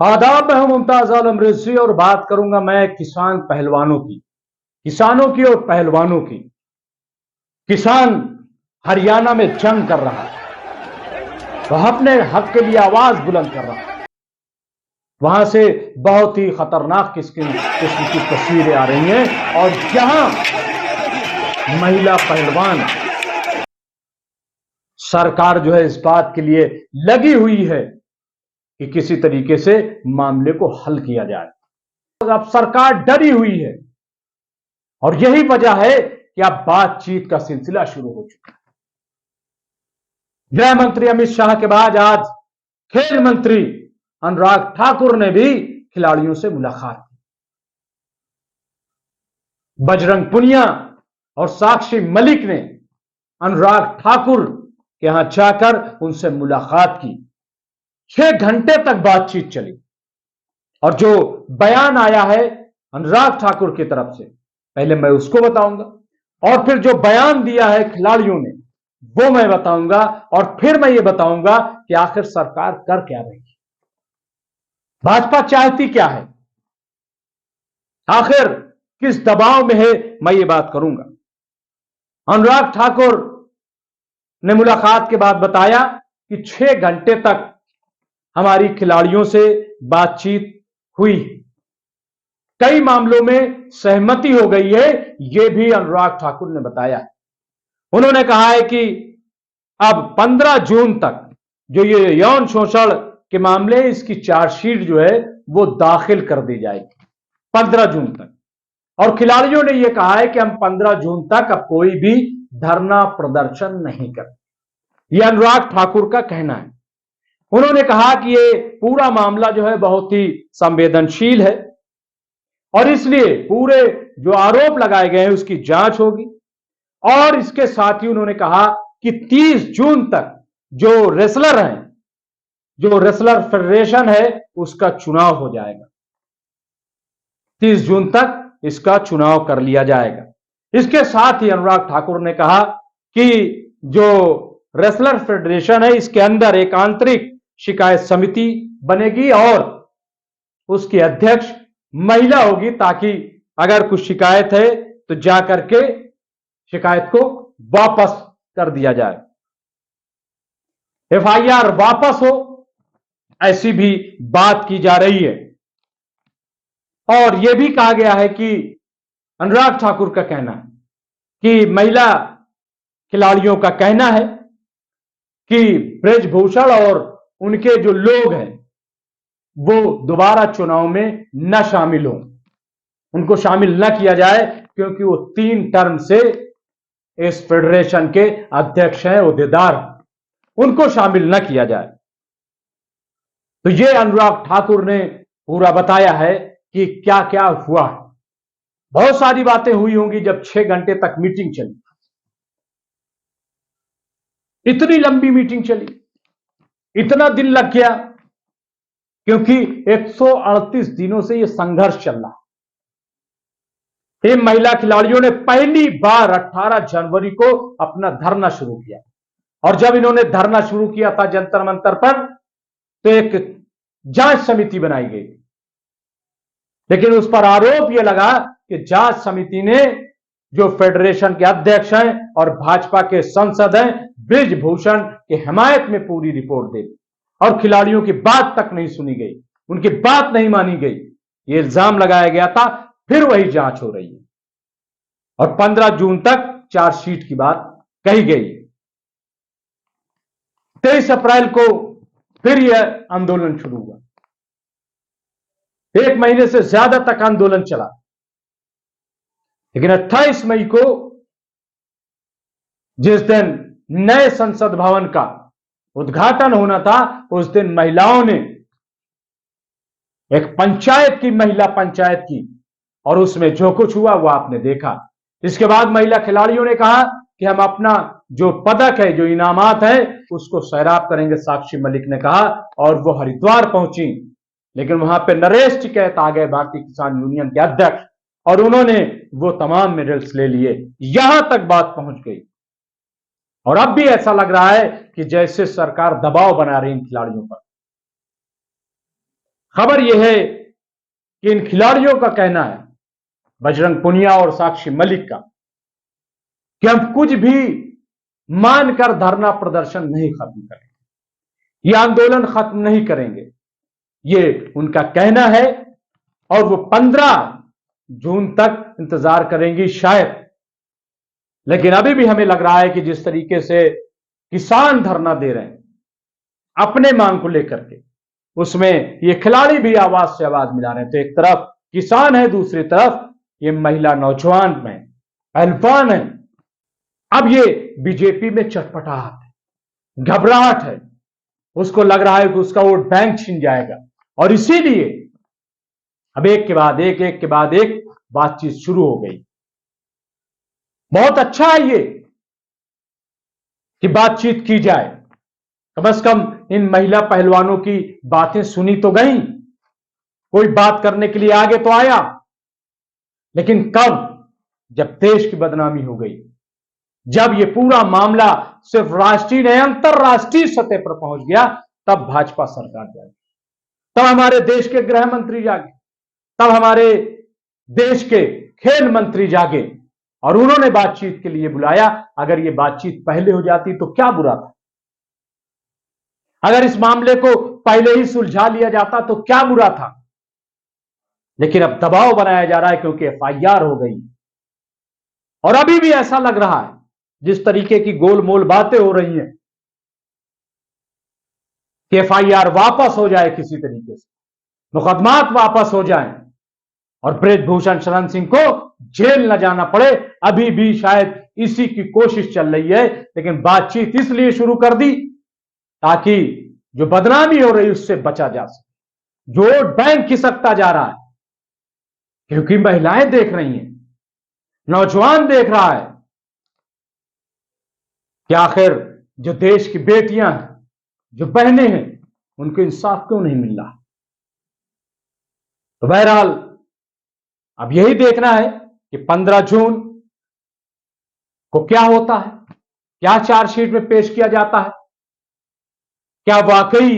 आदाब, मैं हूं मुमताज आलम रिजवी और बात करूंगा मैं किसान पहलवानों की, किसानों की और पहलवानों की। किसान हरियाणा में जंग कर रहा है, वह अपने हक के लिए आवाज बुलंद कर रहा है। वहां से बहुत ही खतरनाक किस्म की तस्वीरें आ रही हैं और जहां महिला पहलवान, सरकार जो है इस बात के लिए लगी हुई है कि किसी तरीके से मामले को हल किया जाए। अब सरकार डरी हुई है और यही वजह है कि अब बातचीत का सिलसिला शुरू हो चुका है। गृह मंत्री अमित शाह के बाद आज खेल मंत्री अनुराग ठाकुर ने भी खिलाड़ियों से मुलाकात की। बजरंग पुनिया और साक्षी मलिक ने अनुराग ठाकुर के यहां जाकर उनसे मुलाकात की। 6 घंटे तक बातचीत चली और जो बयान आया है अनुराग ठाकुर की तरफ से, पहले मैं उसको बताऊंगा और फिर जो बयान दिया है खिलाड़ियों ने वो मैं बताऊंगा और फिर मैं ये बताऊंगा कि आखिर सरकार कर क्या रही है, भाजपा चाहती क्या है, आखिर किस दबाव में है, मैं ये बात करूंगा। अनुराग ठाकुर ने मुलाकात के बाद बताया कि 6 घंटे तक हमारी खिलाड़ियों से बातचीत हुई, कई मामलों में सहमति हो गई है, यह भी अनुराग ठाकुर ने बताया। उन्होंने कहा है कि अब 15 जून तक जो ये यौन शोषण के मामले, इसकी चार्जशीट जो है वो दाखिल कर दी जाएगी 15 जून तक। और खिलाड़ियों ने यह कहा है कि हम 15 जून तक अब कोई भी धरना प्रदर्शन नहीं करें, यह अनुराग ठाकुर का कहना है। उन्होंने कहा कि ये पूरा मामला जो है बहुत ही संवेदनशील है और इसलिए पूरे जो आरोप लगाए गए हैं उसकी जांच होगी। और इसके साथ ही उन्होंने कहा कि 30 जून तक जो रेसलर हैं, जो रेसलर फेडरेशन है, उसका चुनाव हो जाएगा। 30 जून तक इसका चुनाव कर लिया जाएगा। इसके साथ ही अनुराग ठाकुर ने कहा कि जो रेसलर फेडरेशन है इसके अंदर एक आंतरिक शिकायत समिति बनेगी और उसकी अध्यक्ष महिला होगी, ताकि अगर कुछ शिकायत है तो जाकर के शिकायत को वापस कर दिया जाए, एफआईआर वापस हो, ऐसी भी बात की जा रही है। और यह भी कहा गया है कि अनुराग ठाकुर का कहना है कि महिला खिलाड़ियों का कहना है कि ब्रजभूषण और उनके जो लोग हैं वो दोबारा चुनाव में न शामिल हो, उनको शामिल न किया जाए, क्योंकि वो 3 टर्म से इस फेडरेशन के अध्यक्ष हैं, ओहदेदार, उनको शामिल न किया जाए। तो ये अनुराग ठाकुर ने पूरा बताया है कि क्या क्या हुआ। बहुत सारी बातें हुई होंगी जब 6 घंटे तक मीटिंग चली, इतनी लंबी मीटिंग चली, इतना दिन लग गया, क्योंकि 138 दिनों से यह संघर्ष चल रहा है। इन महिला खिलाड़ियों ने पहली बार 18 जनवरी को अपना धरना शुरू किया और जब इन्होंने धरना शुरू किया था जंतर मंतर पर, तो एक जांच समिति बनाई गई, लेकिन उस पर आरोप यह लगा कि जांच समिति ने जो फेडरेशन के अध्यक्ष हैं और भाजपा के सांसद हैं ब्रजभूषण के हिमायत में पूरी रिपोर्ट दे दी और खिलाड़ियों की बात तक नहीं सुनी गई, उनकी बात नहीं मानी गई, यह इल्जाम लगाया गया था। फिर वही जांच हो रही है और 15 जून तक चार्जशीट की बात कही गई। 23 अप्रैल को फिर यह आंदोलन शुरू हुआ, 1 महीने से ज्यादा तक आंदोलन चला, लेकिन 28 मई को जिस दिन नए संसद भवन का उद्घाटन होना था, उस दिन महिलाओं ने एक पंचायत की, महिला पंचायत की, और उसमें जो कुछ हुआ वो आपने देखा। इसके बाद महिला खिलाड़ियों ने कहा कि हम अपना जो पदक है, जो इनामात है, उसको सैराब करेंगे, साक्षी मलिक ने कहा, और वो हरिद्वार पहुंची, लेकिन वहां पे नरेश टिकैत आ गए, भारतीय किसान यूनियन के अध्यक्ष, और उन्होंने वो तमाम मेडल्स ले लिए। यहां तक बात पहुंच गई और अब भी ऐसा लग रहा है कि जैसे सरकार दबाव बना रही इन खिलाड़ियों पर। खबर यह है कि इन खिलाड़ियों का कहना है, बजरंग पुनिया और साक्षी मलिक का, कि हम कुछ भी मानकर धरना प्रदर्शन नहीं खत्म करेंगे, यह आंदोलन खत्म नहीं करेंगे, ये उनका कहना है। और वो 15 जून तक इंतजार करेंगी शायद। लेकिन अभी भी हमें लग रहा है कि जिस तरीके से किसान धरना दे रहे हैं अपने मांग को लेकर के, उसमें ये खिलाड़ी भी आवाज से आवाज मिला रहे हैं। तो एक तरफ किसान है, दूसरी तरफ ये महिला नौजवान में पहलवान है। अब ये बीजेपी में चटपटाहट है, घबराहट है, उसको लग रहा है कि उसका वोट बैंक छीन जाएगा, और इसीलिए अब एक के बाद एक बातचीत शुरू हो गई। बहुत अच्छा है ये कि बातचीत की जाए, कम से कम इन महिला पहलवानों की बातें सुनी तो गई, कोई बात करने के लिए आगे तो आया। लेकिन कब? जब देश की बदनामी हो गई, जब ये पूरा मामला सिर्फ राष्ट्रीय नहीं अंतरराष्ट्रीय सतह पर पहुंच गया, तब भाजपा सरकार जागी, तब हमारे देश के गृह मंत्री जागे, तब हमारे देश के खेल मंत्री जागे और उन्होंने बातचीत के लिए बुलाया। अगर ये बातचीत पहले हो जाती तो क्या बुरा था, अगर इस मामले को पहले ही सुलझा लिया जाता तो क्या बुरा था। लेकिन अब दबाव बनाया जा रहा है क्योंकि एफआईआर हो गई, और अभी भी ऐसा लग रहा है जिस तरीके की गोलमोल बातें हो रही हैं कि एफआईआर वापस हो जाए, किसी तरीके से मुकदमात वापस हो जाएं और बृजभूषण शरण सिंह को जेल न जाना पड़े। अभी भी शायद इसी की कोशिश चल रही है, लेकिन बातचीत इसलिए शुरू कर दी ताकि जो बदनामी हो रही उससे बचा जा सके। जो वोट बैंक खिसकता जा रहा है क्योंकि महिलाएं देख रही हैं, नौजवान देख रहा है कि आखिर जो देश की बेटियां हैं, जो बहनें हैं, उनको इंसाफ क्यों नहीं मिल रहा। तो बहरहाल अब यही देखना है कि 15 जून को क्या होता है, क्या चार्जशीट में पेश किया जाता है, क्या वाकई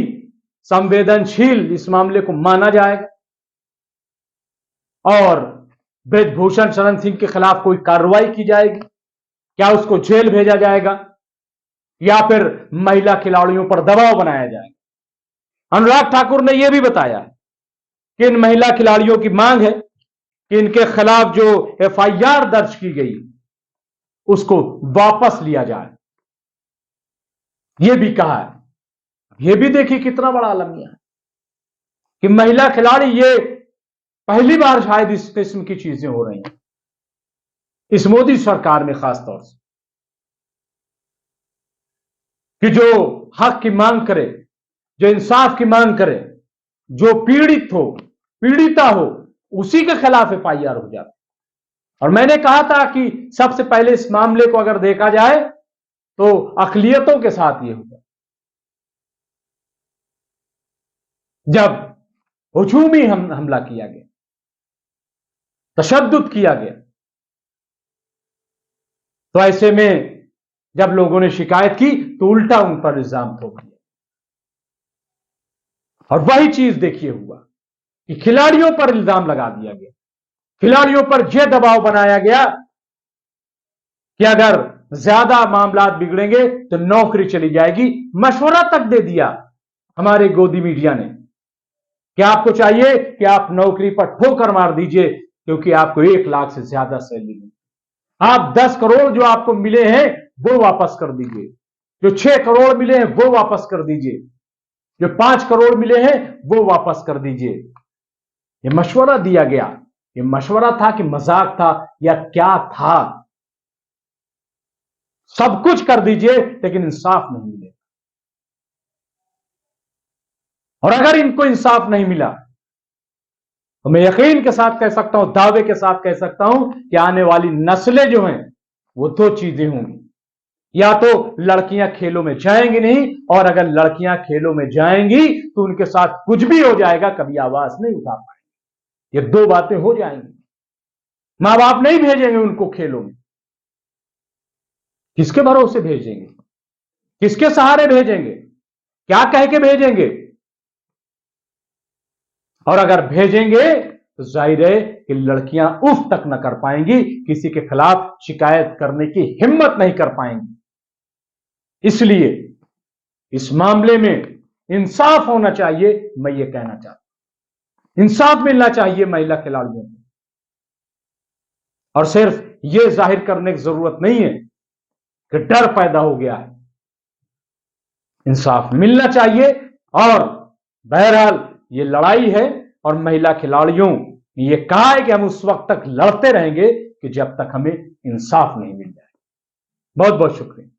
संवेदनशील इस मामले को माना जाएगा और बृजभूषण शरण सिंह के खिलाफ कोई कार्रवाई की जाएगी, क्या उसको जेल भेजा जाएगा या फिर महिला खिलाड़ियों पर दबाव बनाया जाएगा। अनुराग ठाकुर ने यह भी बताया कि इन महिला खिलाड़ियों की मांग है कि इनके खिलाफ जो एफआईआर दर्ज की गई उसको वापस लिया जाए, यह भी कहा है। यह भी देखिए कितना बड़ा अलमिया है कि महिला खिलाड़ी, ये पहली बार शायद इस किस्म की चीजें हो रही हैं इस मोदी सरकार में, खास तौर से कि जो हक की मांग करे, जो इंसाफ की मांग करे, जो पीड़ित हो, पीड़िता हो, उसी के खिलाफ एफआईआर हो जाती। और मैंने कहा था कि सबसे पहले इस मामले को अगर देखा जाए तो अक़लियतों के साथ यह होगा। जब हुजूमी हमला किया गया, तशद्दुद किया गया, तो ऐसे में जब लोगों ने शिकायत की तो उल्टा उन पर इल्जाम थोप दिया। और वही चीज देखिए हुआ कि खिलाड़ियों पर इल्जाम लगा दिया गया, खिलाड़ियों पर यह दबाव बनाया गया कि अगर ज्यादा मामला बिगड़ेंगे तो नौकरी चली जाएगी। मशवरा तक दे दिया हमारे गोदी मीडिया ने कि आपको चाहिए कि आप नौकरी पर ठोकर मार दीजिए क्योंकि आपको 1 लाख से ज्यादा सैलरी मिली। आप 10 करोड़ जो आपको मिले हैं वो वापस कर दीजिए, जो 6 करोड़ मिले हैं वो वापस कर दीजिए, जो 5 करोड़ मिले हैं वो वापस कर दीजिए। ये मशवरा दिया गया। ये मशवरा था कि मजाक था या क्या था? सब कुछ कर दीजिए लेकिन इंसाफ नहीं मिलेगा। और अगर इनको इंसाफ नहीं मिला तो मैं यकीन के साथ कह सकता हूं, दावे के साथ कह सकता हूं कि आने वाली नस्लें जो हैं वो 2 चीजें होंगी, या तो लड़कियां खेलों में जाएंगी नहीं, और अगर लड़कियां खेलों में जाएंगी तो उनके साथ कुछ भी हो जाएगा, कभी आवाज नहीं उठा पाएंगे। ये 2 बातें हो जाएंगी। मां बाप नहीं भेजेंगे उनको खेलों में, किसके भरोसे भेजेंगे, किसके सहारे भेजेंगे, क्या कह के भेजेंगे? और अगर भेजेंगे तो जाहिर है कि लड़कियां उफ तक न कर पाएंगी, किसी के खिलाफ शिकायत करने की हिम्मत नहीं कर पाएंगी। इसलिए इस मामले में इंसाफ होना चाहिए, मैं ये कहना चाहता हूं। इंसाफ मिलना चाहिए महिला खिलाड़ियों को, और सिर्फ ये जाहिर करने की जरूरत नहीं है कि डर पैदा हो गया है। इंसाफ मिलना चाहिए, और बहरहाल ये लड़ाई है, और महिला खिलाड़ियों ने ये कहा है कि हम उस वक्त तक लड़ते रहेंगे कि जब तक हमें इंसाफ नहीं मिल जाए। बहुत बहुत शुक्रिया।